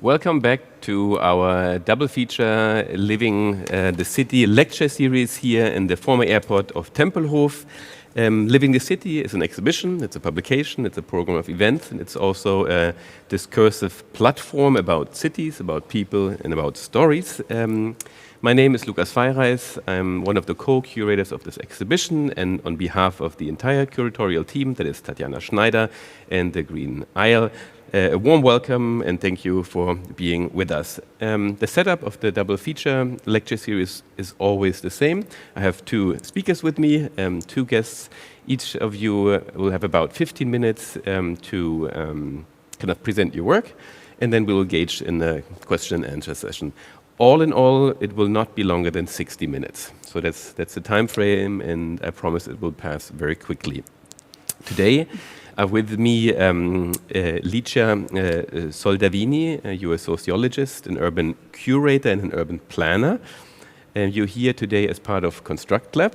Welcome back to our double feature Living the City lecture series here in the former airport of Tempelhof. Living the City is an exhibition, it's a publication, it's a program of events, and it's also a discursive platform about cities, about people, and about stories. My name is Lukas Feireis. I'm one of the co-curators of this exhibition, and on behalf of the entire curatorial team, that is Tatjana Schneider and the Green Isle, a warm welcome and thank you for being with us. The setup of the double feature lecture series is always the same. I have two speakers with me, two guests. Each of you will have about 15 minutes to kind of present your work, and then we will engage in a question and answer session. All in all, it will not be longer than 60 minutes. So that's the time frame, and I promise it will pass very quickly. Today, with me, Licia Soldavini. You're a sociologist, an urban curator, and an urban planner. You're here today as part of Constructlab.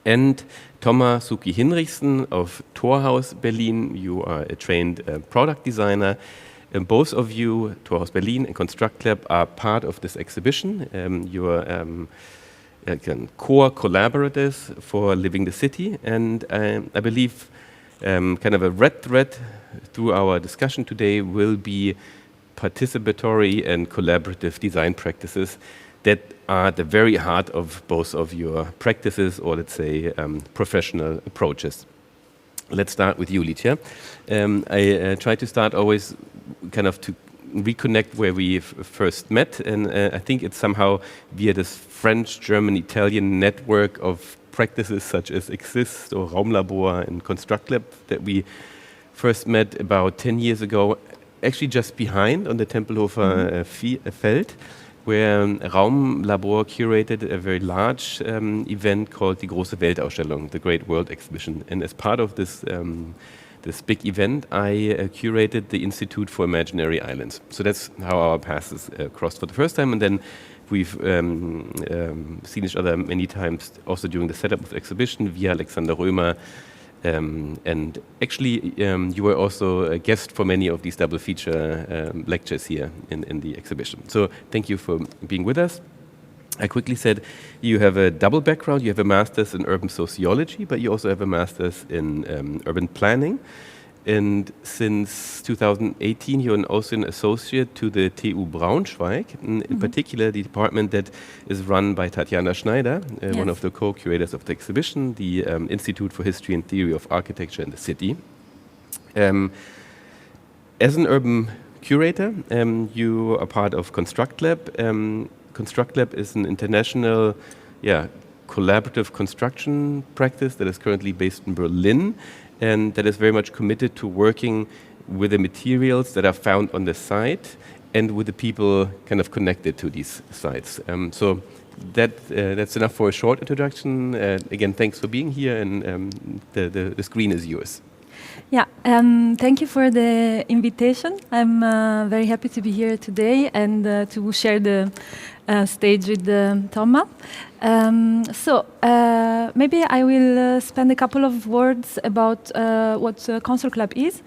And Tomma Suki Hinrichsen of Torhaus Berlin. You are a trained product designer. And both of you, Torhaus Berlin and Constructlab, are part of this exhibition. You're core collaborators for Living the City. And I believe kind of a red thread through our discussion today will be participatory and collaborative design practices that are at the very heart of both of your practices, or let's say professional approaches. Let's start with you, Licia. I try to start always kind of to reconnect where we first met, and I think it's somehow via this French, German, Italian network of practices such as Exist or Raumlabor and Constructlab that we first met about 10 years ago, actually just behind on the Tempelhofer Feld, where Raumlabor curated a very large event called die große Weltausstellung, the Great World Exhibition. And as part of this this big event, I curated the Institute for Imaginary Islands. So that's how our paths crossed for the first time, and then we've seen each other many times also during the setup of the exhibition via Alexander Römer. And actually, you were also a guest for many of these double feature lectures here in the exhibition. So thank you for being with us. I quickly said you have a double background. You have a master's in urban sociology, but you also have a master's in urban planning. And since 2018, you're also an associate to the TU Braunschweig, in particular the department that is run by Tatjana Schneider, yes, one of the co-curators of the exhibition, the Institute for History and Theory of Architecture in the City. As an urban curator, you are part of Constructlab. Constructlab is an international collaborative construction practice that is currently based in Berlin, and that is very much committed to working with the materials that are found on the site and with the people kind of connected to these sites. So that's enough for a short introduction. Again, thanks for being here, and the screen is yours. Yeah, thank you for the invitation. I'm very happy to be here today and to share the stage with Tomma. So maybe I will spend a couple of words about what Constructlab is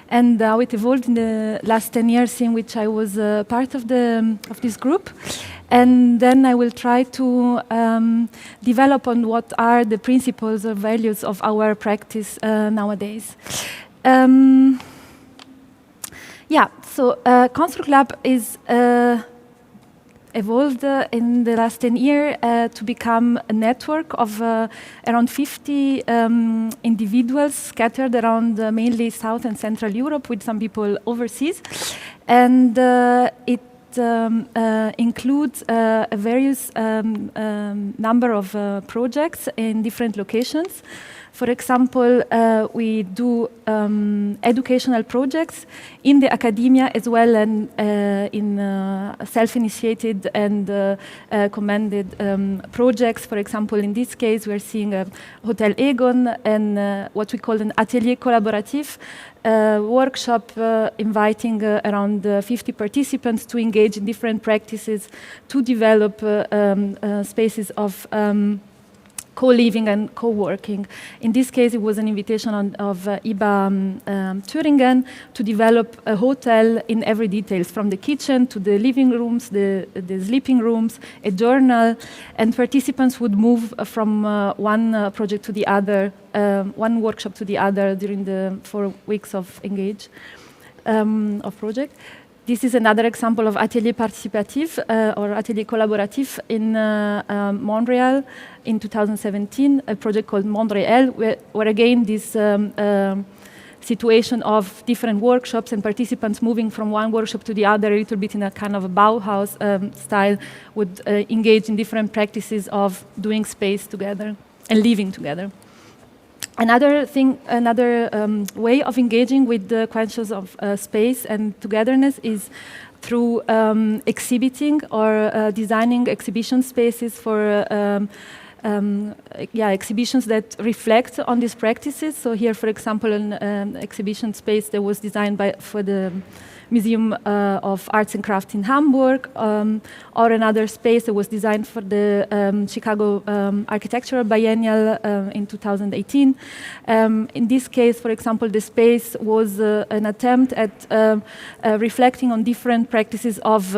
and how it evolved in the last 10 years in which I was part of this group. And then I will try to develop on what are the principles or values of our practice nowadays. So Constructlab is evolved in the last 10 years to become a network of around 50 individuals scattered around mainly South and Central Europe, with some people overseas. And it includes a various number of projects in different locations. For example, we do educational projects in the academia as well, and in self-initiated and commended projects. For example, in this case, we are seeing a Hotel Egon and what we call an atelier collaboratif, workshop inviting around 50 participants to engage in different practices to develop spaces of co-living and co-working. In this case, it was an invitation of IBA Thüringen to develop a hotel in every detail, from the kitchen to the living rooms, the sleeping rooms, a journal, and participants would move from one project to the other, one workshop to the other during the 4 weeks of of project. This is another example of atelier participatif or atelier collaboratif in Montreal in 2017, a project called Montréal, where again this situation of different workshops and participants moving from one workshop to the other, a little bit in a kind of a Bauhaus style, would engage in different practices of doing space together and living together. Another way of engaging with the questions of space and togetherness is through exhibiting or designing exhibition spaces for exhibitions that reflect on these practices. So here, for example, an exhibition space that was designed for the Museum of Arts and Crafts in Hamburg, or another space that was designed for the Chicago Architectural Biennial in 2018. In this case, for example, the space was an attempt at reflecting on different practices of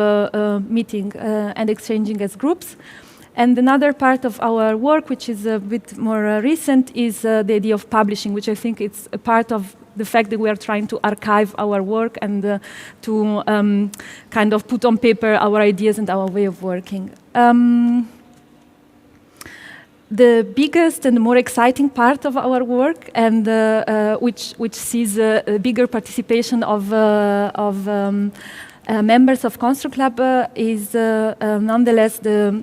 meeting and exchanging as groups. And another part of our work, which is a bit more recent, is the idea of publishing, which I think it's a part of the fact that we are trying to archive our work and to kind of put on paper our ideas and our way of working. The biggest and more exciting part of our work, and which sees a bigger participation of members of Constructlab, is nonetheless the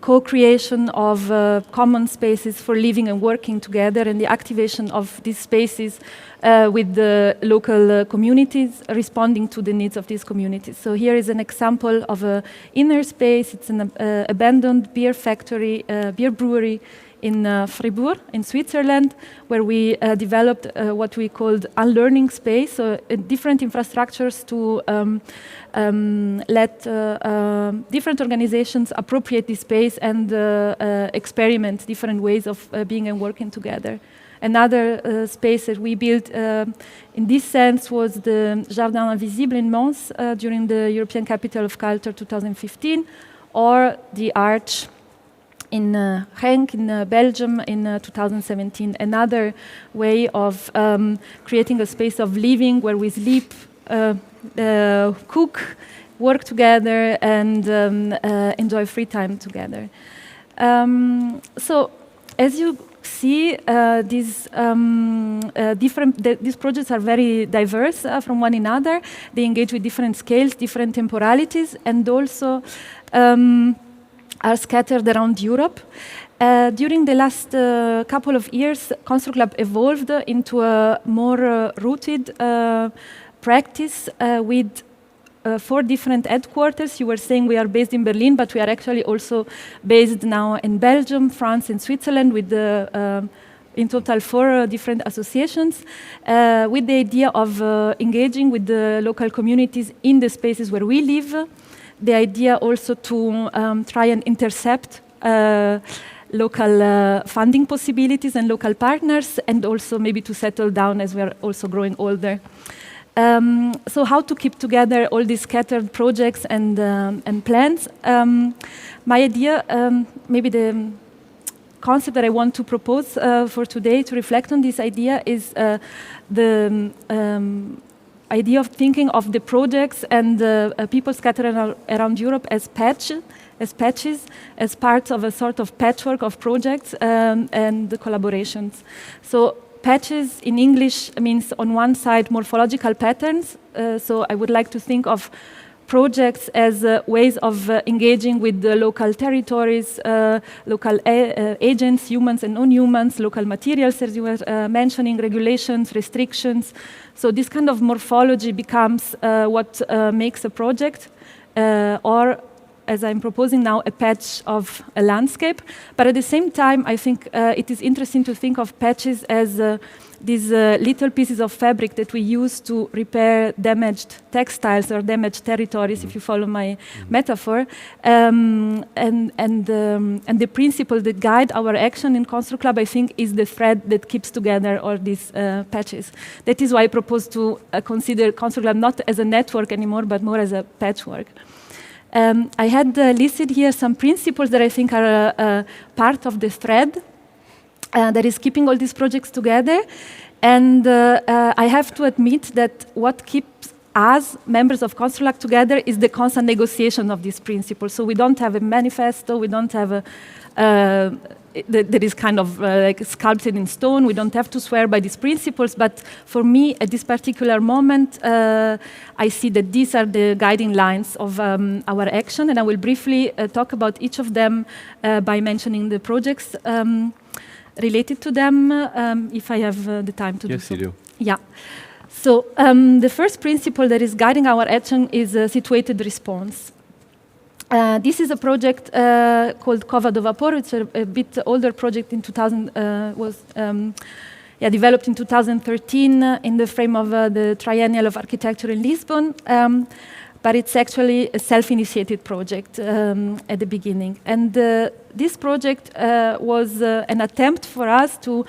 co-creation of common spaces for living and working together, and the activation of these spaces with the local communities, responding to the needs of these communities. So here is an example of an inner space. It's an abandoned beer factory, beer brewery in Fribourg, in Switzerland, where we developed what we called unlearning space, so different infrastructures to let different organizations appropriate this space and experiment different ways of being and working together. Another space that we built in this sense was the Jardin Invisible in Mons during the European Capital of Culture 2015, or the Arch in Genk, in Belgium, in 2017. Another way of creating a space of living where we sleep, cook, work together, and enjoy free time together. So, as you see, these projects are very diverse from one another. They engage with different scales, different temporalities, and also are scattered around Europe. During the last couple of years, Constructlab evolved into a more rooted practice with 4 different headquarters. You were saying we are based in Berlin, but we are actually also based now in Belgium, France, and Switzerland, with in total 4 different associations, with the idea of engaging with the local communities in the spaces where we live. The idea also to try and intercept local funding possibilities and local partners, and also maybe to settle down as we are also growing older. So how to keep together all these scattered projects and plans? My idea, maybe the concept that I want to propose for today to reflect on this idea is the idea of thinking of the projects and people scattered around Europe as patches, as parts of a sort of patchwork of projects and the collaborations. So patches in English means on one side morphological patterns. So I would like to think of projects as ways of engaging with the local territories, local agents, humans and non-humans, local materials, as you were mentioning, regulations, restrictions. So this kind of morphology becomes what makes a project, or, as I'm proposing now, a patch of a landscape. But at the same time, I think it is interesting to think of patches as these little pieces of fabric that we use to repair damaged textiles or damaged territories, if you follow my metaphor, and the principle that guide our action in Constructlab, I think, is the thread that keeps together all these patches. That is why I propose to consider Constructlab not as a network anymore, but more as a patchwork. I had listed here some principles that I think are part of the thread that is keeping all these projects together. And I have to admit that what keeps us, members of Constructlab, together is the constant negotiation of these principles. So we don't have a manifesto, we don't have a that is kind of like sculpted in stone. We don't have to swear by these principles, but for me, at this particular moment, I see that these are the guiding lines of our action, and I will briefly talk about each of them by mentioning the projects related to them, if I have the time to do so. Yes, you do. Yeah. So the first principle that is guiding our action is situated response. This is a project called Cova do Vapor. It's a bit older project. In 2000 was developed in 2013 in the frame of the Triennial of Architecture in Lisbon. But it's actually a self-initiated project at the beginning. And this project was an attempt for us to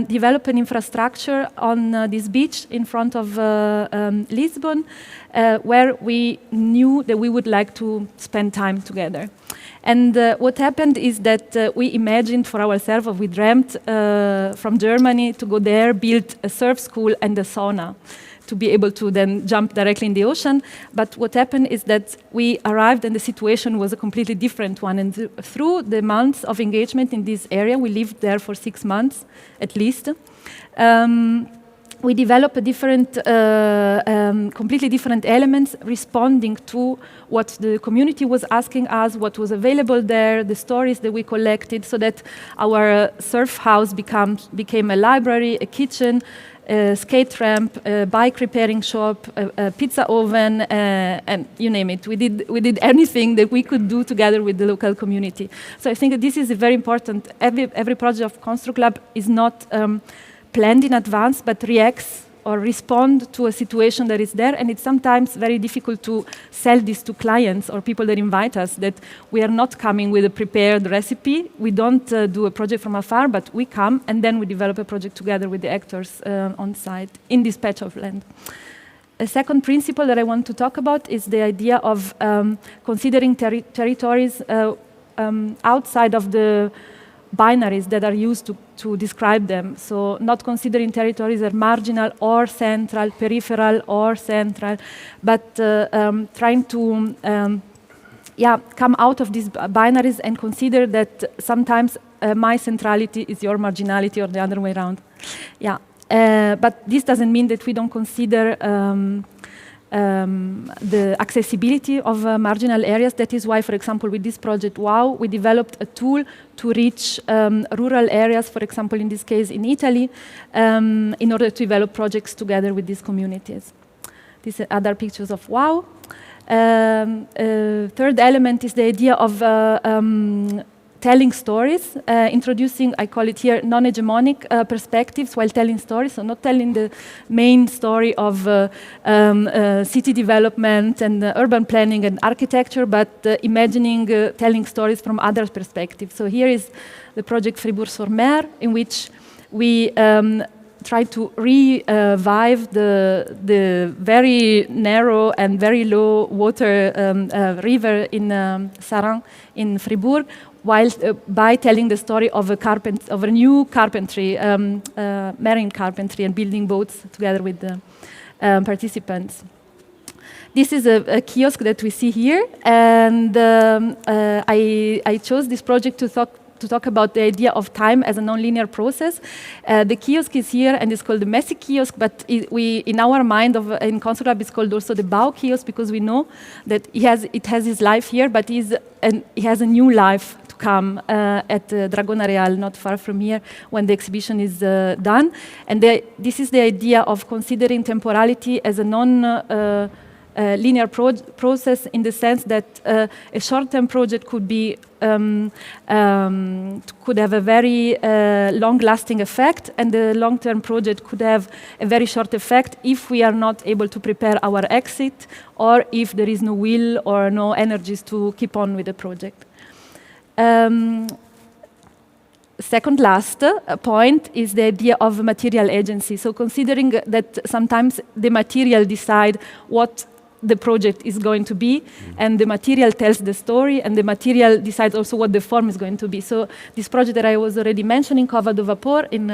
develop an infrastructure on this beach in front of Lisbon, where we knew that we would like to spend time together. And what happened is that we imagined for ourselves, or we dreamt from Germany to go there, build a surf school and a sauna, to be able to then jump directly in the ocean. But what happened is that we arrived and the situation was a completely different one. And through the months of engagement in this area, we lived there for 6 months at least, we developed a different, completely different elements responding to what the community was asking us, what was available there, the stories that we collected, so that our surf house became a library, a kitchen, a skate ramp, a bike repairing shop, a pizza oven, and you name it. We did anything that we could do together with the local community. So I think that this is very important. Every project of Constructlab is not planned in advance, but reacts or respond to a situation that is there, and it's sometimes very difficult to sell this to clients or people that invite us, that we are not coming with a prepared recipe. We don't do a project from afar, but we come and then we develop a project together with the actors on site in this patch of land. A second principle that I want to talk about is the idea of considering territories outside of the binaries that are used to describe them. So not considering territories as marginal or central, peripheral or central, but trying to come out of these binaries and consider that sometimes my centrality is your marginality or the other way around. But this doesn't mean that we don't consider the accessibility of marginal areas. That is why, for example, with this project, WOW, we developed a tool to reach rural areas, for example, in this case in Italy, in order to develop projects together with these communities. These are other pictures of WOW. Third element is the idea of telling stories, introducing, I call it here, non-hegemonic perspectives while telling stories, so not telling the main story of city development and urban planning and architecture, but imagining telling stories from other perspectives. So here is the project Fribourg-sur-Mer, in which we try to revive the very narrow and very low water river in Saran in Fribourg, while by telling the story of a new carpentry, marine carpentry, and building boats together with the participants. This is a kiosk that we see here, and I chose this project to talk about the idea of time as a non-linear process. The kiosk is here and it's called the messy kiosk, but in our mind in Constructlab it's called also the Bau kiosk, because we know that it has his life here, but he has a new life to come at Dragona Real, not far from here, when the exhibition is done. And this is the idea of considering temporality as a linear process in the sense that a short-term project could be could have a very long-lasting effect, and the long-term project could have a very short effect if we are not able to prepare our exit, or if there is no will or no energies to keep on with the project. Second last point is the idea of material agency. So considering that sometimes the material decide what the project is going to be, and the material tells the story, and the material decides also what the form is going to be. So this project that I was already mentioning, Cova do Vapor, in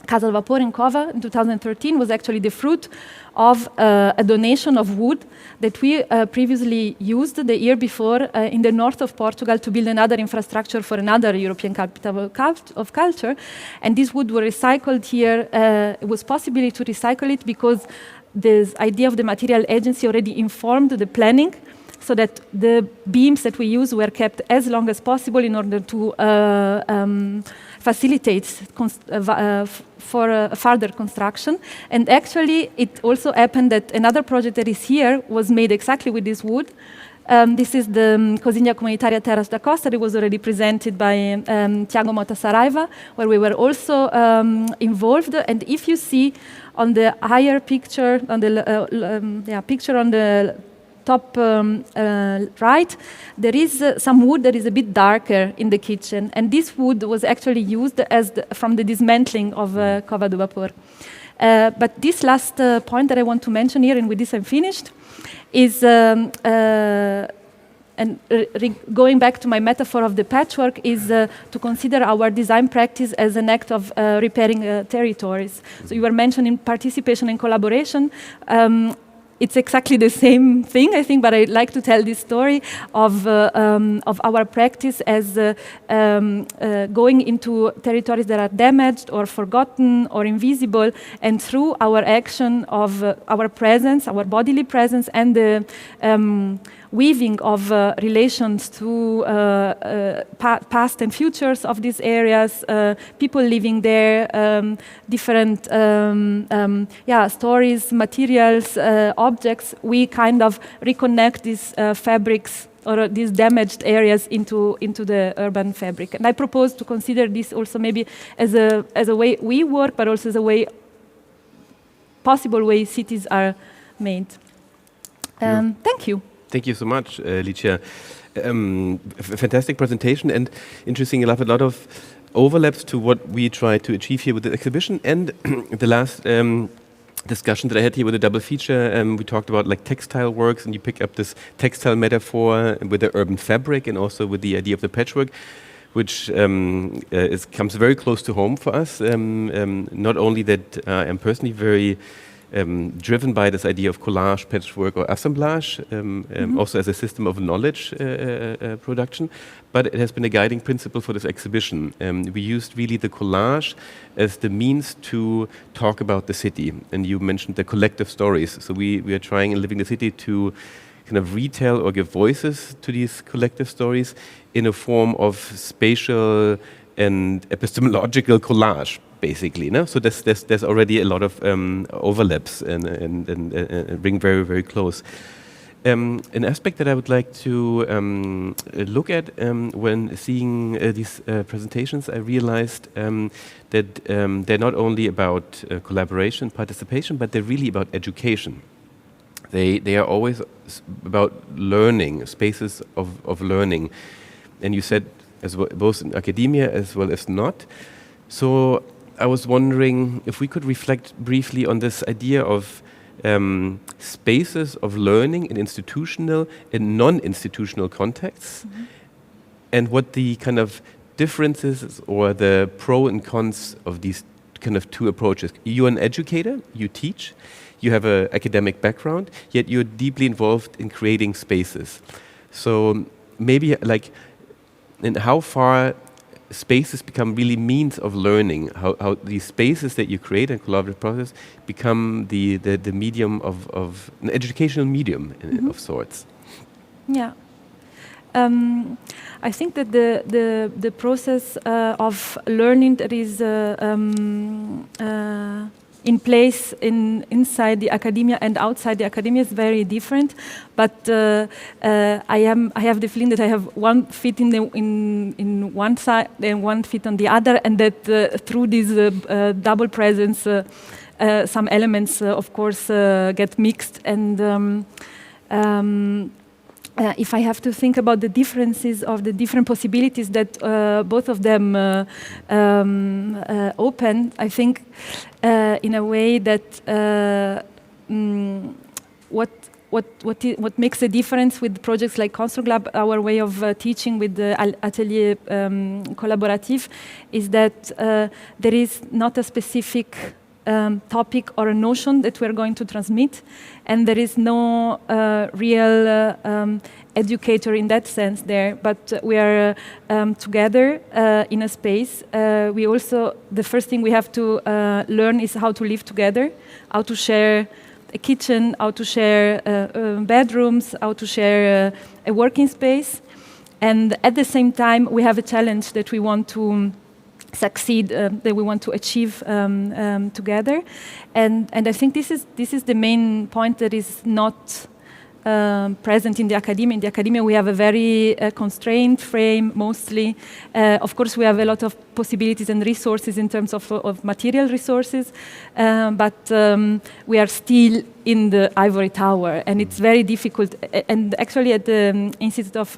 Casa do Vapor in Cova in 2013, was actually the fruit of a donation of wood that we previously used the year before in the north of Portugal to build another infrastructure for another European capital of culture. And this wood was recycled here. It was possible to recycle it because this idea of the material agency already informed the planning, so that the beams that we use were kept as long as possible in order to facilitate for further construction. And actually, it also happened that another project that is here was made exactly with this wood. This is the Cozinha Comunitária Terras da Costa. It was already presented by Tiago Mota Saraiva, where we were also involved. And if you see on the higher picture, on the picture on the top right, there is some wood that is a bit darker in the kitchen, and this wood was actually used as from the dismantling of Cova do Vapor. But this last point that I want to mention here, and with this I'm finished, is going back to my metaphor of the patchwork, is to consider our design practice as an act of repairing territories. So you were mentioning participation and collaboration. It's exactly the same thing, I think, but I'd like to tell this story of our practice as going into territories that are damaged or forgotten or invisible, and through our action of our presence, our bodily presence, and the weaving of relations to past and futures of these areas, people living there, different stories, materials, objects, we kind of reconnect these fabrics or these damaged areas into the urban fabric. And I propose to consider this also maybe as a way we work, but also as a possible way cities are made. Thank you. Thank you so much, Licia. Fantastic presentation, and interesting enough, a lot of overlaps to what we try to achieve here with the exhibition. And the last discussion that I had here with the double feature, we talked about like textile works, and you pick up this textile metaphor with the urban fabric, and also with the idea of the patchwork, which comes very close to home for us. Not only that I'm personally very driven by this idea of collage, patchwork, or assemblage, also as a system of knowledge production, but it has been a guiding principle for this exhibition. We used really the collage as the means to talk about the city, and you mentioned the collective stories. So we are trying in Living the City to kind of retell or give voices to these collective stories in a form of spatial and epistemological collage, basically. No? So there's already a lot of overlaps and bring very, very close. An aspect that I would like to look at when seeing these presentations, I realized that they're not only about collaboration, participation, but they're really about education. They are always about learning, spaces of learning. And you said, as well, both in academia as well as not. So I was wondering if we could reflect briefly on this idea of spaces of learning in institutional and non-institutional contexts, and what the kind of differences or the pro and cons of these kind of two approaches. You're an educator, you teach, you have an academic background, yet you're deeply involved in creating spaces. So maybe like, and how far spaces become really means of learning, how these spaces that you create and collaborative process become the medium of an educational medium of sorts. Yeah. I think that the process of learning that is in place inside the academia and outside the academia is very different. But I have the feeling that I have one feet in one side and one feet on the other, and that through this double presence, some elements, of course, get mixed. And if I have to think about the differences of the different possibilities that both of them open, I think in a way that what makes a difference with projects like Constructlab, our way of teaching with the Atelier Collaboratif, is that there is not a specific topic or a notion that we're going to transmit, and there is no real educator in that sense there, but we are together in a space. We also, the first thing we have to learn is how to live together, how to share a kitchen, how to share bedrooms, how to share a working space. And at the same time, we have a challenge that we want to succeed, that we want to achieve together. And I think this is the main point that is not present in the academia. In the academia, we have a very constrained frame, mostly. Of course, we have a lot of possibilities and resources in terms of material resources, but we are still in the ivory tower, and it's very difficult. And actually, at the Institute of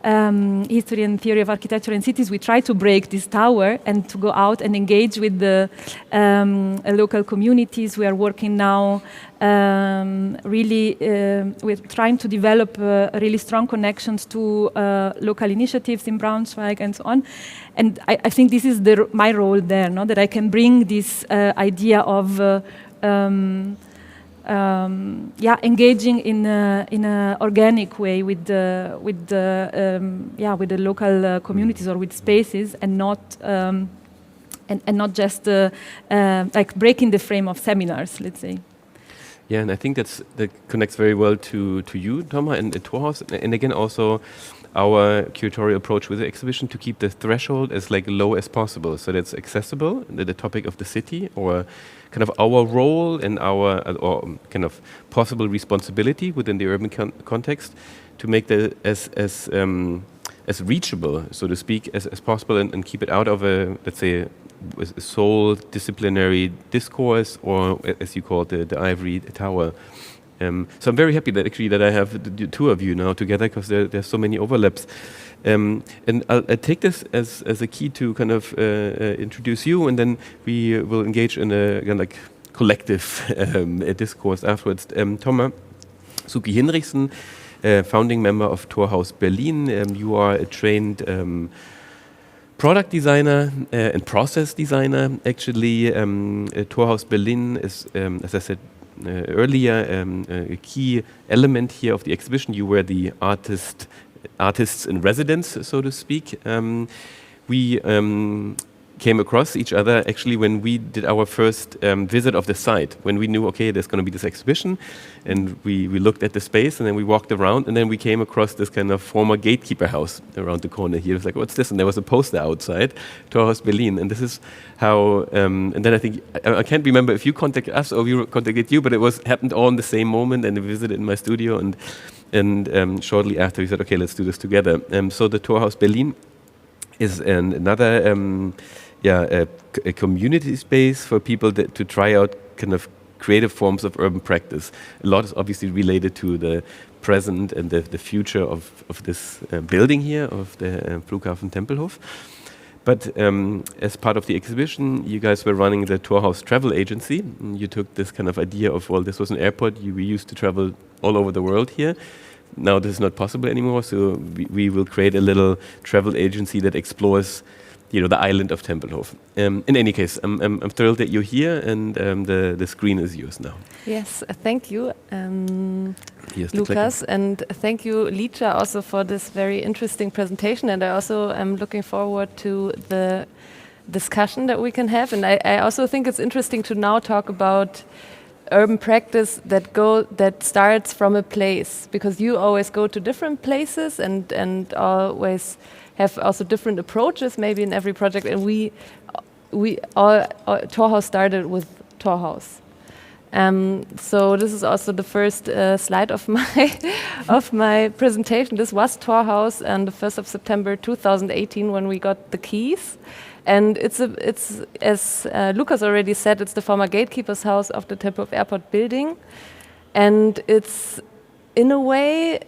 History and Theory of Architecture and Cities, we try to break this tower and to go out and engage with the local communities. We are working now really, we're trying to develop really strong connections to local initiatives in Braunschweig and so on. And I think this is my role there, no? That I can bring this idea of engaging in a organic way with the local communities or with spaces, and not just like breaking the frame of seminars, let's say. Yeah, and I think that connects very well to you, Tomma, and Torhaus, and again also our curatorial approach with the exhibition to keep the threshold as like low as possible, so that it's accessible, the topic of the city, or kind of our role and our or kind of possible responsibility within the urban context, to make that as reachable, so to speak, as possible, and keep it out of a, let's say, a sole disciplinary discourse, or as you call it, the ivory tower. So I'm very happy that actually that I have the two of you now together, because there's so many overlaps. And I'll take this as a key to kind of introduce you, and then we will engage in a kind of like collective discourse afterwards. Tomma Suki Hinrichsen, founding member of Torhaus Berlin. You are a trained product designer and process designer. Actually, Torhaus Berlin is, as I said earlier, a key element here of the exhibition. You were the artists in residence, so to speak. We came across each other actually when we did our first visit of the site, when we knew, okay, there's going to be this exhibition, and we looked at the space, and then we walked around, and then we came across this kind of former gatekeeper house around the corner here. It was like, what's this? And there was a poster outside, Torhaus Berlin, and this is how, and then I think, I can't remember if you contacted us or we contacted you, but it happened all in the same moment, and we visited in my studio, and shortly after we said, okay, let's do this together. So the Torhaus Berlin is another a community space for people to try out kind of creative forms of urban practice. A lot is obviously related to the present and the future of this building here, of the Flughafen Tempelhof. But as part of the exhibition, you guys were running the Torhaus travel agency. You took this kind of idea of, well, this was an airport. We used to travel all over the world here. Now this is not possible anymore, so we will create a little travel agency that explores, the island of Tempelhof. In any case, I'm thrilled that you're here, and the screen is yours now. Yes, thank you, Lukas, and thank you, Licia, also for this very interesting presentation. And I also am looking forward to the discussion that we can have. And I also think it's interesting to now talk about urban practice that starts from a place, because you always go to different places and always have also different approaches maybe in every project, and we all Torhaus started with Torhaus. So this is also the first slide of my of my presentation. This was Torhaus on the 1st of September 2018 when we got the keys. And it's as Lukas already said, it's the former gatekeeper's house of the Tempelhof Airport building. And it's, in a way,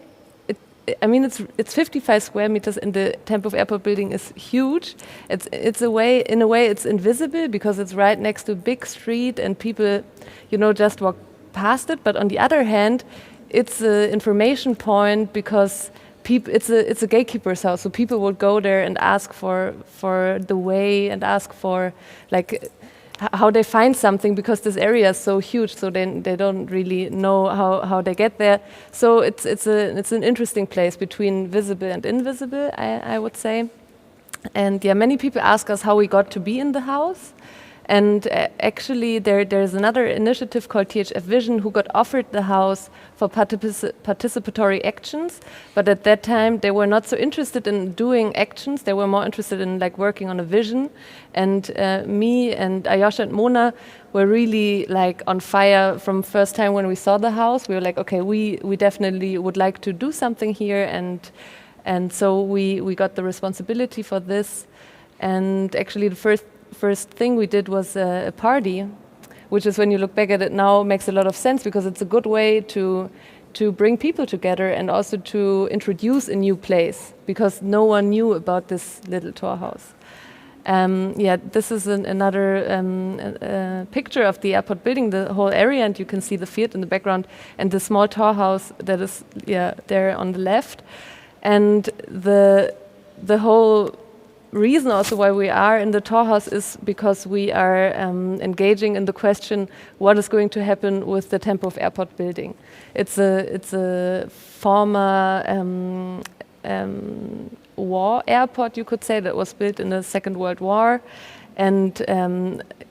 it's 55 square meters, and the Tempelhof Airport building is huge. In a way, it's invisible because it's right next to a big street, and people, just walk past it. But on the other hand, it's an information point because it's a gatekeeper's house, so people would go there and ask for the way and ask for how they find something, because this area is so huge, so they don't really know how they get there. So it's an interesting place between visible and invisible, I would say. And yeah, many people ask us how we got to be in the house. And actually, there's another initiative called THF Vision who got offered the house for participatory actions. But at that time, they were not so interested in doing actions. They were more interested in working on a vision. And me and Ayosha and Mona were really on fire from first time when we saw the house. We were like, okay, we definitely would like to do something here. And so we got the responsibility for this. And actually, the first thing we did was a party, which is, when you look back at it now, makes a lot of sense, because it's a good way to bring people together and also to introduce a new place, because no one knew about this little Torhaus. This is another picture of the airport building, the whole area, and you can see the field in the background and the small Torhaus that is there on the left. And the whole reason also why we are in the Torhaus is because we are engaging in the question, what is going to happen with the Tempelhof Airport building? It's a former war airport, you could say, that was built in the Second World War, and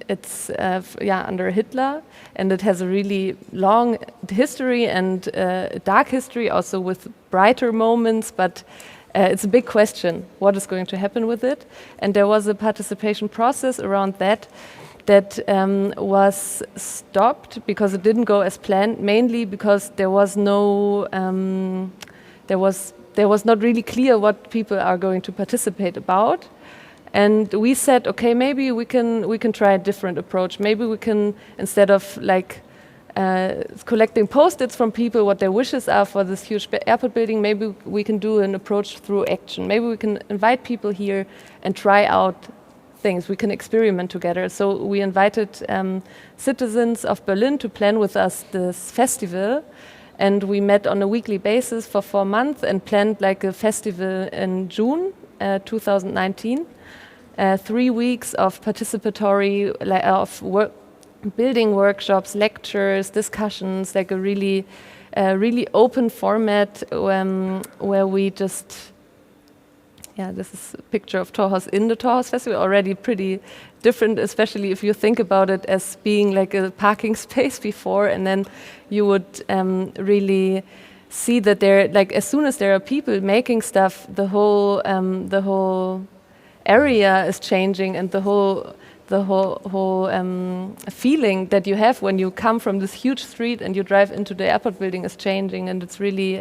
it's under Hitler, and it has a really long history and dark history, also with brighter moments, but it's a big question, what is going to happen with it? And there was a participation process around that was stopped because it didn't go as planned, mainly because there was no, there was not really clear what people are going to participate about. And we said, okay, maybe we can try a different approach. Maybe we can, instead of collecting post-its from people what their wishes are for this huge airport building, maybe we can do an approach through action. Maybe we can invite people here and try out things. We can experiment together. So we invited citizens of Berlin to plan with us this festival, and we met on a weekly basis for 4 months and planned a festival in June 2019. 3 weeks of participatory building workshops, lectures, discussions, a really open format where we just, this is a picture of Torhaus in the Torhaus Festival, already pretty different, especially if you think about it as being a parking space before, and then you would really see that there, as soon as there are people making stuff, the whole area is changing, and the whole feeling that you have when you come from this huge street and you drive into the airport building is changing. And it's really,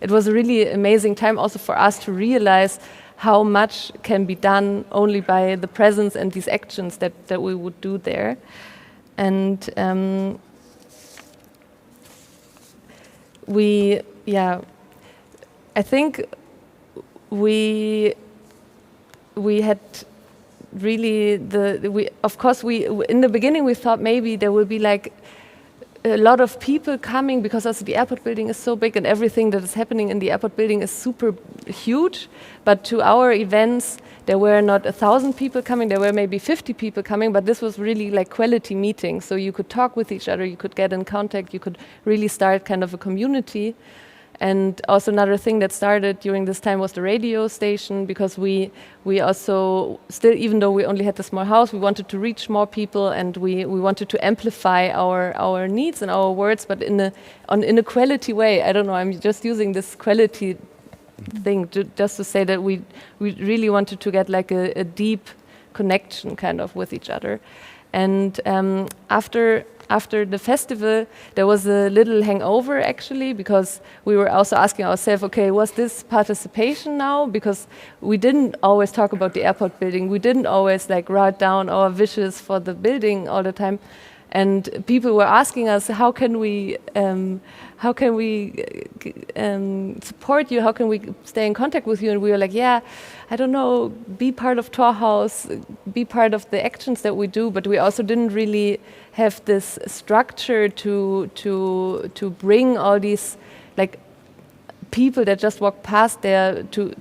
it was a really amazing time also for us to realize how much can be done only by the presence and these actions that we would do there. And I think we had really in the beginning we thought maybe there will be a lot of people coming, because also the airport building is so big and everything that is happening in the airport building is super huge. But to our events there were not 1,000 people coming, there were maybe 50 people coming, but this was really quality meetings, so you could talk with each other, you could get in contact, you could really start kind of a community. And also another thing that started during this time was the radio station, because we also still, even though we only had the small house, we wanted to reach more people, and we wanted to amplify our needs and our words, but in a quality way. I don't know, I'm just using this quality thing just to say that we really wanted to get a deep connection kind of with each other. And after the festival, there was a little hangover actually, because we were also asking ourselves, okay, was this participation now? Because we didn't always talk about the airport building. We didn't always like write down our wishes for the building all the time. And people were asking us, how can we support you? How can we stay in contact with you? And we were like, yeah, I don't know, be part of Torhaus, be part of the actions that we do. But we also didn't really have this structure to bring all these like people that just walk past there to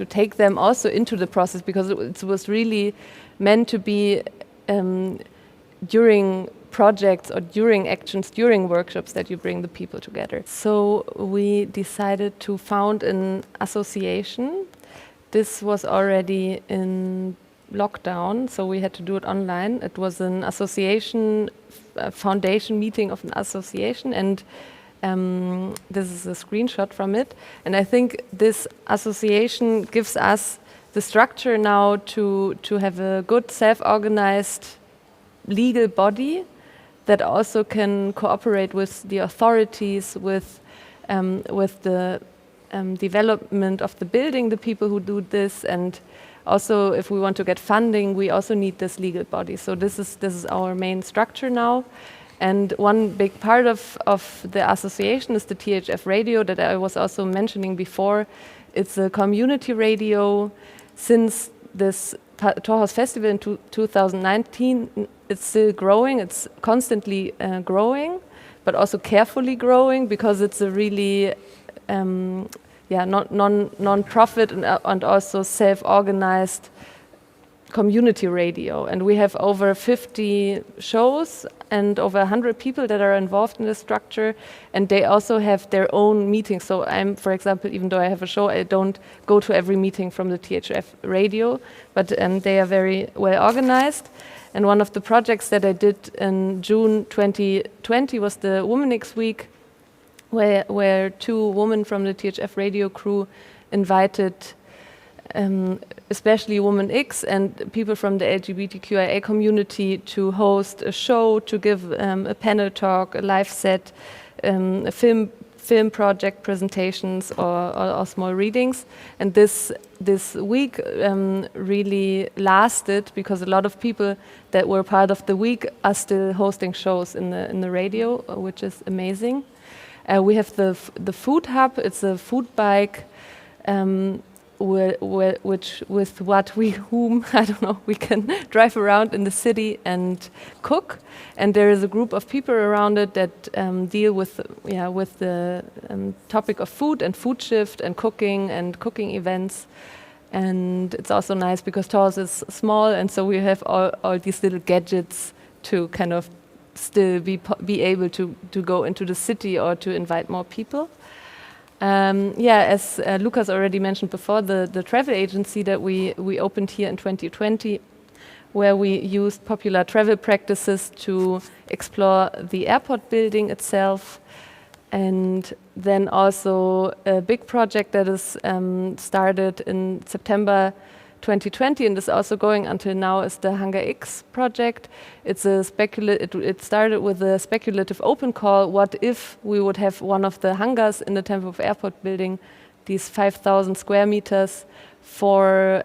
take them also into the process, because it was really meant to be during projects or during actions, during workshops, that you bring the people together. So we decided to found an association. This was already in lockdown, so we had to do it online. It was an association, a foundation meeting of an association, and this is a screenshot from it. And I think this association gives us the structure now to have a good self-organized legal body that also can cooperate with the authorities, with the development of the building, the people who do this, and also if we want to get funding, we also need this legal body. So this is our main structure now. And one big part of the association is the THF radio that I was also mentioning before. It's a community radio. Since this Torhaus Festival in 2019, it's still growing. It's constantly growing, but also carefully growing, because it's a really non-profit and also self-organized community radio. And we have over 50 shows and over 100 people that are involved in the structure, and they also have their own meetings. So I'm, for example, even though I have a show, I don't go to every meeting from the THF radio, but they are very well organized. And one of the projects that I did in June 2020 was the Women X Week, where two women from the THF radio crew invited especially Woman X and people from the LGBTQIA community to host a show, to give a panel talk, a live set, a film project presentations, or small readings. And this week really lasted, because a lot of people that were part of the week are still hosting shows in the radio, which is amazing. We have the food hub. It's a food bike, we can drive around in the city and cook. And there is a group of people around it that deal with the topic of food and food shift and cooking events. And it's also nice because Torhaus is small, and so we have all these little gadgets to kind of still be able to go into the city or to invite more people. As Lukas already mentioned before, the travel agency that we opened here in 2020, where we used popular travel practices to explore the airport building itself. And then also a big project that is started in September 2020 and is also going until now is the Hangar X project. It started with a speculative open call. What if we would have one of the hangars in the Tempelhof Airport building, these 5,000 square meters, for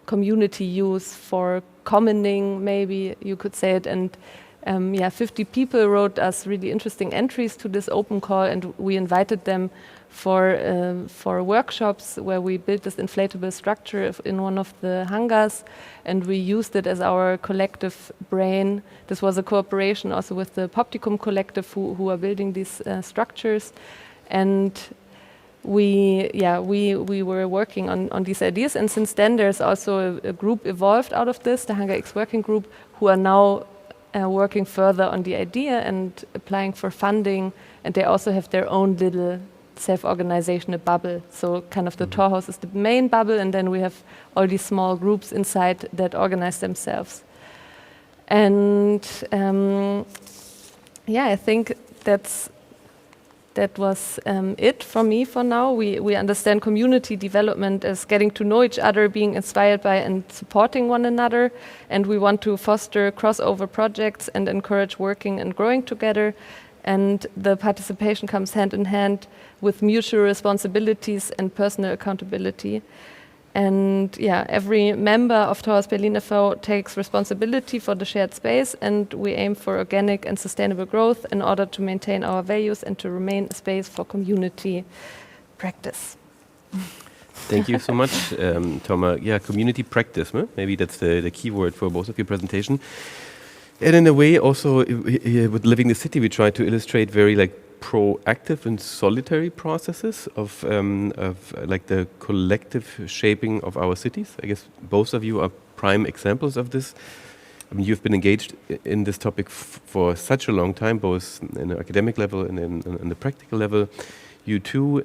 community use, for commoning, maybe you could say it. And 50 people wrote us really interesting entries to this open call, and we invited them for workshops where we built this inflatable structure in one of the hangars, and we used it as our collective brain. This was a cooperation also with the Popticum collective who are building these structures, and we were working on these ideas. And since then there's also a group evolved out of this, the Hangar X working group, who are now working further on the idea and applying for funding, and they also have their own little self-organization, a bubble. So kind of the Torhaus is the main bubble, and then we have all these small groups inside that organize themselves. And I think that's that was it from me for now. We understand community development as getting to know each other, being inspired by and supporting one another, and we want to foster crossover projects and encourage working and growing together. And the participation comes hand in hand with mutual responsibilities and personal accountability. And yeah, every member of Torhaus Berlin e.V. takes responsibility for the shared space, and we aim for organic and sustainable growth in order to maintain our values and to remain a space for community practice. Thank you so much, Tomma. Yeah, community practice, huh? Maybe that's the key word for both of your presentation. And in a way, also with Living the City, we try to illustrate very proactive and solitary processes of like the collective shaping of our cities. I guess both of you are prime examples of this. I mean, you've been engaged in this topic for such a long time, both in an academic level and in the practical level. You too,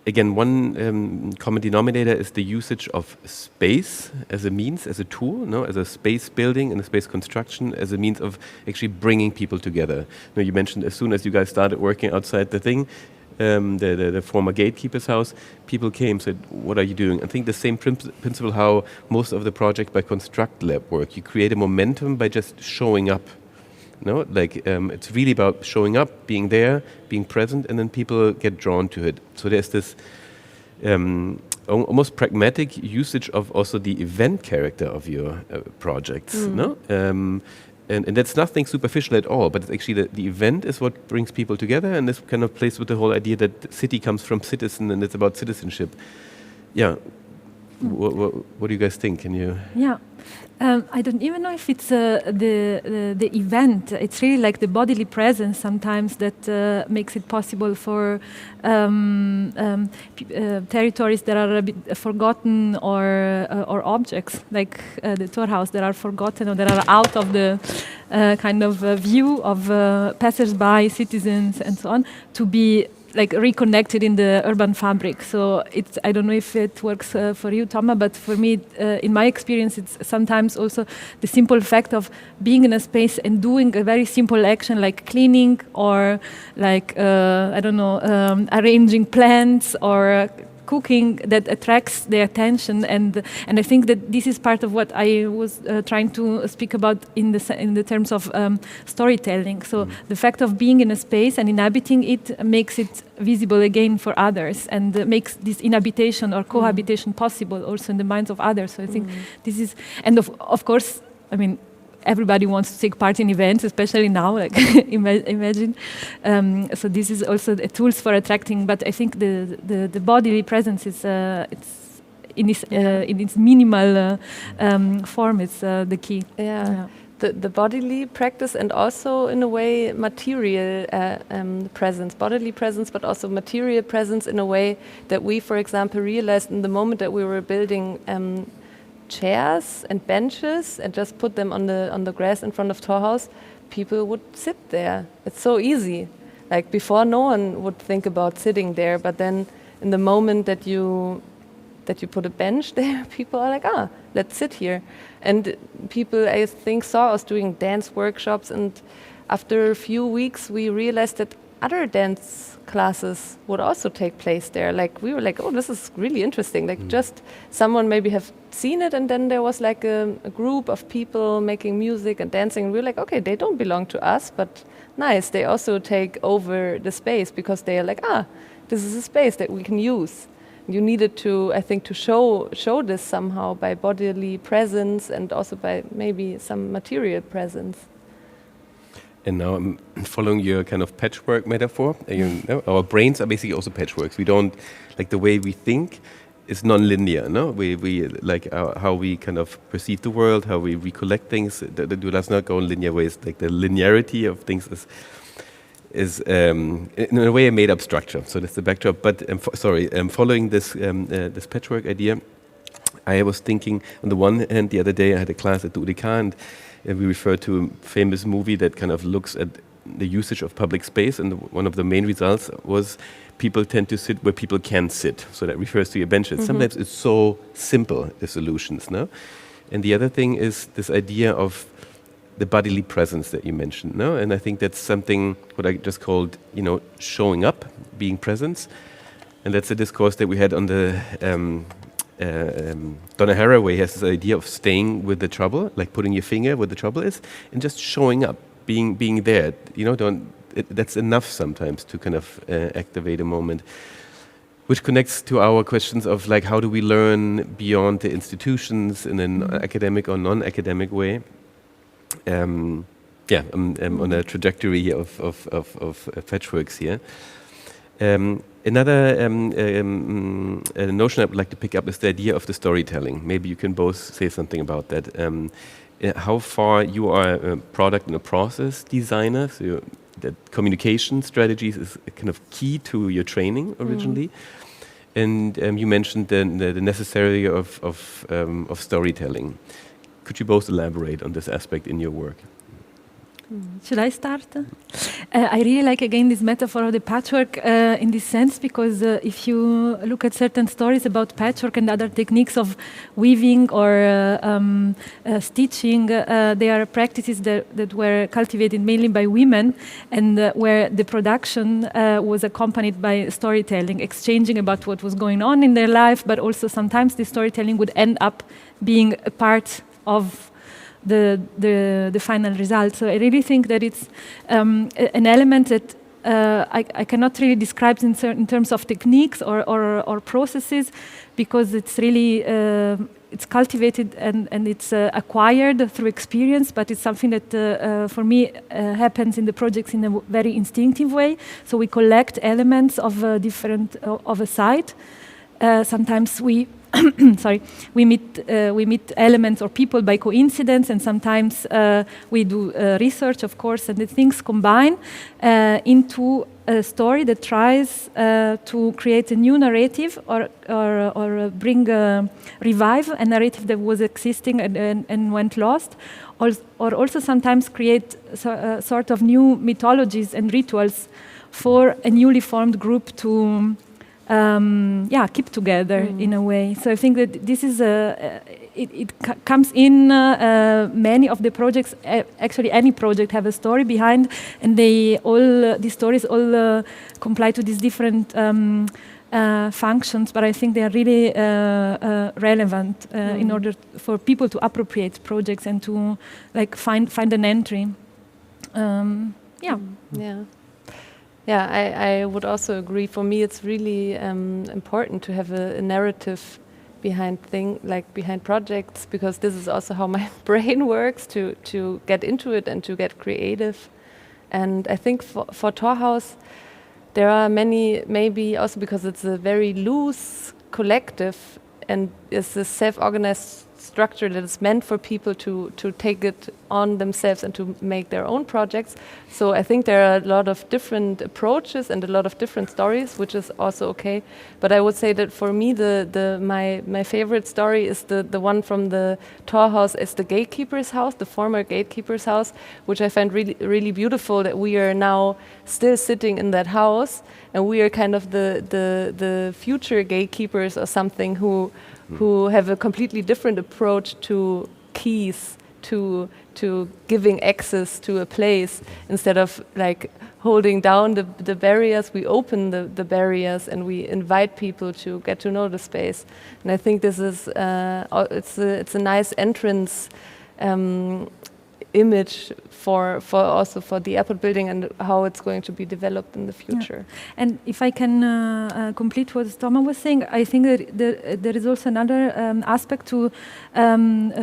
again, one common denominator is the usage of space as a means, as a tool, no? As a space building and a space construction, as a means of actually bringing people together. You mentioned as soon as you guys started working outside the thing, the former gatekeeper's house, people came, said, what are you doing? I think the same principle how most of the project by Constructlab work. You create a momentum by just showing up. No, it's really about showing up, being there, being present, and then people get drawn to it. So there's this almost pragmatic usage of also the event character of your projects. No, and that's nothing superficial at all. But it's actually the event is what brings people together, and this kind of plays with the whole idea that the city comes from citizen, and it's about citizenship. Yeah. What do you guys think? Can you? Yeah. I don't even know if it's the event. It's really like the bodily presence sometimes that makes it possible for territories that are a bit forgotten or objects like the Torhaus that are forgotten or that are out of the kind of view of passers-by, citizens, and so on, to be reconnected in the urban fabric. So I don't know if it works for you, Tomma, but for me, in my experience, it's sometimes also the simple fact of being in a space and doing a very simple action like cleaning or arranging plants or cooking that attracts their attention, and I think that this is part of what I was trying to speak about in the terms of storytelling. So the fact of being in a space and inhabiting it makes it visible again for others, and makes this inhabitation or cohabitation possible also in the minds of others. So I think this is, and of course, I mean, everybody wants to take part in events, especially now, imagine. So this is also the tools for attracting, but I think the bodily presence is it's in its minimal form is the key. Yeah. The bodily practice, and also in a way material presence, bodily presence, but also material presence in a way that we, for example, realized in the moment that we were building chairs and benches and just put them on the grass in front of Torhaus, people would sit there. It's so easy. Like before, no one would think about sitting there, but then in the moment that you put a bench there, people are like, let's sit here. And people, I think, saw us doing dance workshops, and after a few weeks we realized that other dance classes would also take place there. Like we were like, oh, this is really interesting. Like just someone maybe have seen it, and then there was like a group of people making music and dancing. And we were like, okay, they don't belong to us, but nice. They also take over the space because they are like, this is a space that we can use. You needed to, I think, to show this somehow by bodily presence and also by maybe some material presence. And now I'm following your kind of patchwork metaphor. Our brains are basically also patchworks. We don't, like the way we think is non-linear, no? We like how we kind of perceive the world, how we recollect things, that does not go in linear ways. Like the linearity of things is in a way a made-up structure. So that's the backdrop. But following this this patchwork idea, I was thinking on the one hand, the other day I had a class at the UDK, and we referred to a famous movie that kind of looks at the usage of public space, and one of the main results was people tend to sit where people can sit. So that refers to your benches. Sometimes it's so simple, the solutions, no? And the other thing is this idea of the bodily presence that you mentioned, no? And I think that's something what I just called, showing up, being presence, and that's a discourse that we had on the Donna Haraway has this idea of staying with the trouble, like putting your finger where the trouble is, and just showing up, being there. That's enough sometimes to kind of activate a moment, which connects to our questions of like how do we learn beyond the institutions in an academic or non-academic way. On a trajectory of patchworks here. Another notion I would like to pick up is the idea of the storytelling. Maybe you can both say something about that. How far you are a product and a process designer, so that communication strategies is kind of key to your training originally. And you mentioned the necessity of storytelling. Could you both elaborate on this aspect in your work? Should I start? I really like, again, this metaphor of the patchwork in this sense, because if you look at certain stories about patchwork and other techniques of weaving or stitching, they are practices that were cultivated mainly by women, and where the production was accompanied by storytelling, exchanging about what was going on in their life, but also sometimes the storytelling would end up being a part of the final result. So I really think that it's an element that I cannot really describe in terms of techniques or processes, because it's really it's cultivated and it's acquired through experience, but it's something that for me happens in the projects in a very instinctive way. So we collect elements of of a site. Sometimes we we meet elements or people by coincidence, and sometimes we do research, of course, and the things combine into a story that tries to create a new narrative or revive a narrative that was existing and went lost, or also sometimes create sort of new mythologies and rituals for a newly formed group to keep together in a way. So I think that this is it comes in many of the projects. Actually, any project have a story behind, and these stories all comply to these different functions. But I think they are really relevant in order for people to appropriate projects and to find an entry. Yeah, I would also agree. For me, it's really important to have a narrative behind projects, because this is also how my brain works, to get into it and to get creative. And I think for Torhaus, there are many, maybe also because it's a very loose collective and it's a self-organized structure that is meant for people to take it on themselves and to make their own projects. So I think there are a lot of different approaches and a lot of different stories, which is also okay. But I would say that for me, my favorite story is the one from the Torhaus as the gatekeeper's house, the former gatekeeper's house, which I find really, really beautiful, that we are now still sitting in that house, and we are kind of the future gatekeepers or something who have a completely different approach to keys, to giving access to a place. Instead of holding down the barriers, we open the barriers and we invite people to get to know the space. And I think this is it's a nice entrance image for also for the airport building and how it's going to be developed in the future. Yeah. And if I can complete what Tomma was saying, I think that there is also another aspect to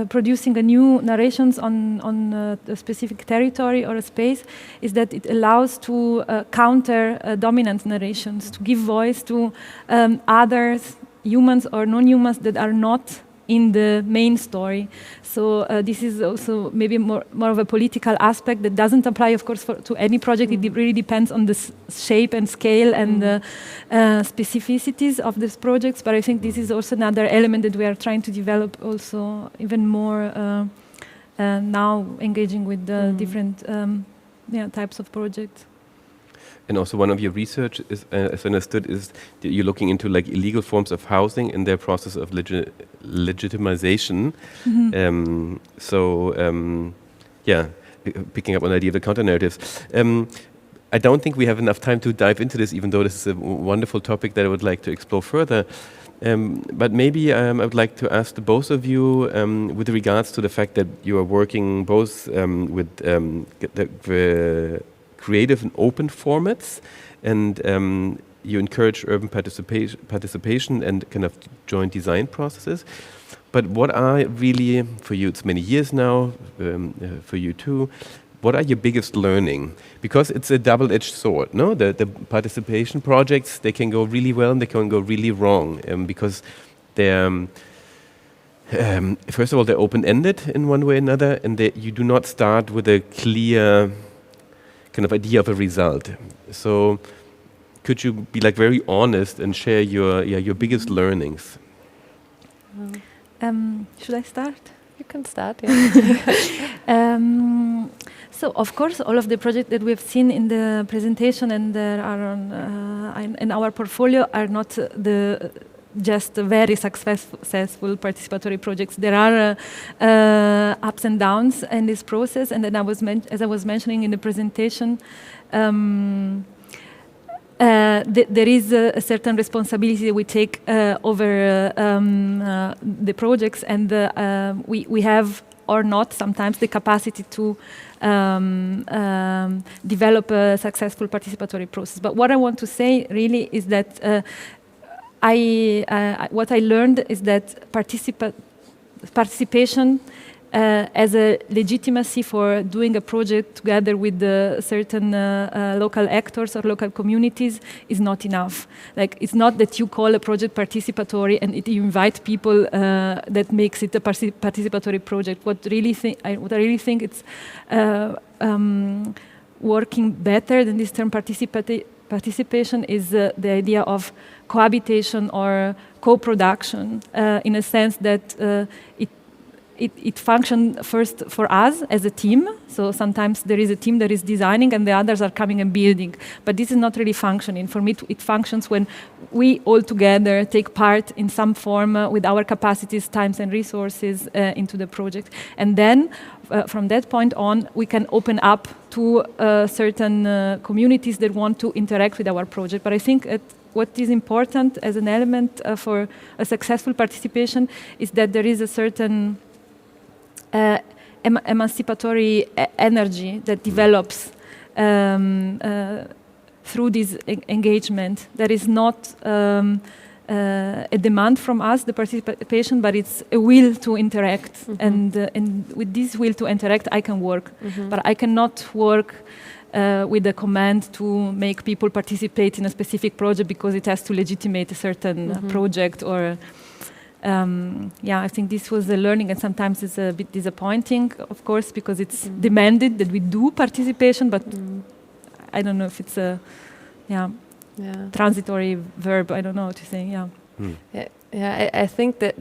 producing a new narrations on a specific territory or a space, is that it allows to counter dominant narrations, to give voice to others, humans or non-humans that are not in the main story. So this is also maybe more of a political aspect that doesn't apply, of course, to any project. It really depends on the shape and scale and the specificities of these projects. But I think this is also another element that we are trying to develop also even more now, engaging with the different types of projects. And also one of your research, is, as I understood, is that you're looking into illegal forms of housing and their process of legitimization. picking up on the idea of the counter-narratives. I don't think we have enough time to dive into this, even though this is a wonderful topic that I would like to explore further. But maybe I would like to ask the both of you with regards to the fact that you are working both with the creative and open formats, and you encourage urban participation and kind of joint design processes. But what are really, for you, it's many years now, for you too, what are your biggest learning? Because it's a double-edged sword, no? The participation projects, they can go really well and they can go really wrong, because they're, first of all, they're open-ended in one way or another, and you do not start with a clear kind of idea of a result. So could you be like very honest and share your biggest learnings? Should I start? You can start, yeah. So, of course, all of the projects that we've seen in the presentation and that are on, in our portfolio are not just very successful participatory projects. There are ups and downs in this process, and then as I was mentioning in the presentation, there is a certain responsibility that we take over the projects, and we have or not sometimes the capacity to develop a successful participatory process. But what I want to say really is that what I learned is that participation as a legitimacy for doing a project together with certain local actors or local communities is not enough. Like, it's not that you call a project participatory and you invite people that makes it a participatory project. What I really think it's working better than this term participation is the idea of cohabitation or co-production, in a sense that it functions first for us as a team. So sometimes there is a team that is designing and the others are coming and building. But this is not really functioning. For me, it functions when we all together take part in some form with our capacities, times and resources into the project. And then from that point on, we can open up to certain communities that want to interact with our project. But I think what is important as an element for a successful participation is that there is a certain emancipatory energy that develops through this engagement. There is not a demand from us, the participation, but it's a will to interact. And with this will to interact, I can work. But I cannot work with a command to make people participate in a specific project because it has to legitimate a certain project or I think this was the learning, and sometimes it's a bit disappointing, of course, because it's demanded that we do participation, but I don't know if it's a transitory verb. I don't know what to say. I think that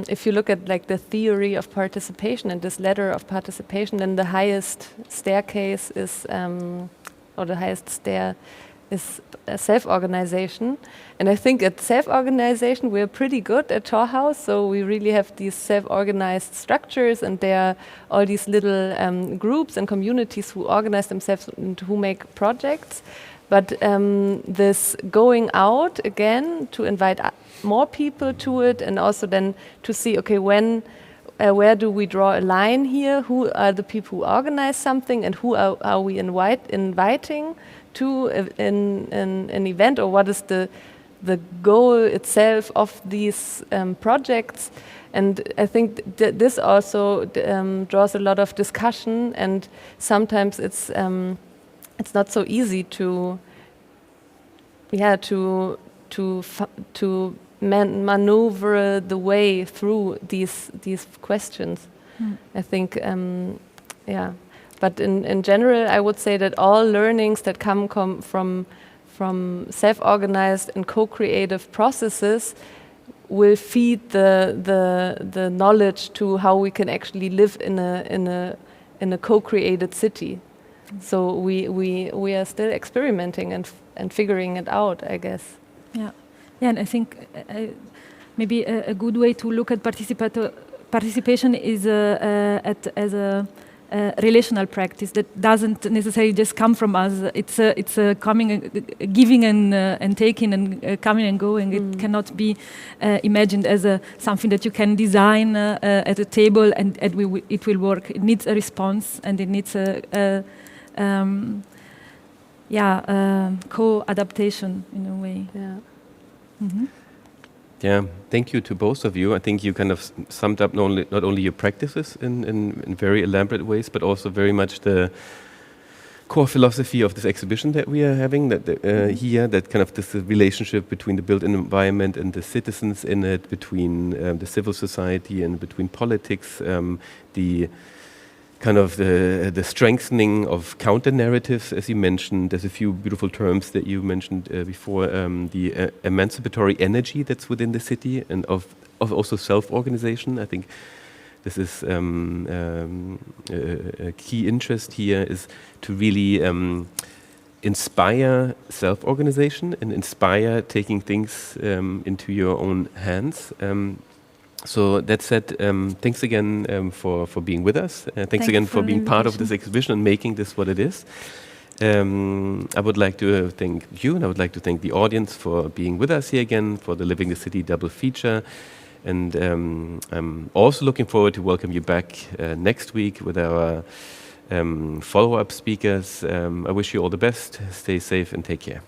if you look at like the theory of participation and this ladder of participation, then the highest staircase is, or the highest stair is self-organization. And I think at self-organization we're pretty good at Torhaus, so we really have these self-organized structures, and there are all these little groups and communities who organize themselves and who make projects. But this going out again to invite more people to it, and also then to see, okay, where do we draw a line here? Who are the people who organize something, and who are we inviting to an event, or what is the goal itself of these projects? And I think this also draws a lot of discussion, and sometimes it's not so easy to maneuver the way through these questions. I think but in general, I would say that all learnings that come from self-organized and co-creative processes will feed the knowledge to how we can actually live in a co-created city. So we are still experimenting and figuring it out, I guess. Yeah, and I think maybe a good way to look at participation is as a relational practice that doesn't necessarily just come from us. It's a coming, giving and taking and coming and going. It cannot be imagined as something that you can design at a table and it will work. It needs a response and it needs a co-adaptation in a way. Yeah. Mm-hmm. Yeah, thank you to both of you. I think you kind of summed up not only your practices in very elaborate ways, but also very much the core philosophy of this exhibition that we are having here, that kind of this relationship between the built environment and the citizens in it, between the civil society and between politics, the kind of the strengthening of counter-narratives, as you mentioned. There's a few beautiful terms that you mentioned before, the emancipatory energy that's within the city and of also self-organization. I think this is a key interest here, is to really inspire self-organization and inspire taking things into your own hands. So that said, thanks again for being with us. Thanks again for being part of this exhibition and making this what it is. I would like to thank you, and I would like to thank the audience for being with us here again for the Living the City double feature. And I'm also looking forward to welcome you back next week with our follow-up speakers. I wish you all the best. Stay safe and take care.